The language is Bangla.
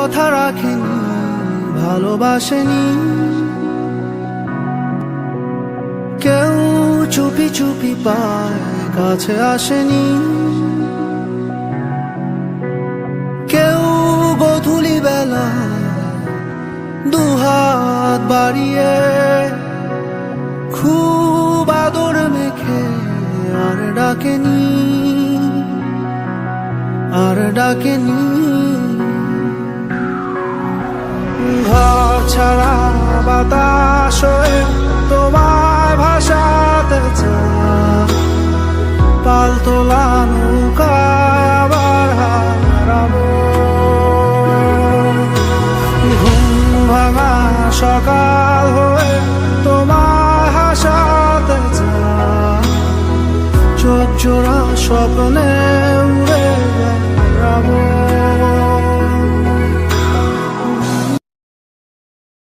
কথা রাখেনি, ভালোবাসেনি। কেউ চুপি চুপি পায় কাছে আসেনি, কেউ গোধূলি বেলা দুহাত বাড়িয়ে খুব আদর মেখে আর ডাকেনি, আর ডাকেনি। ঘর ছাড়া বাতাস হয়ে তোমায় ভাসাতে চায়, পালতোলা নৌকায় আবার হারাবো। ঘুম ভাঙা সকাল হয়ে তোমায় হাসাতে চায়, চোখ জোড়া স্বপ্নে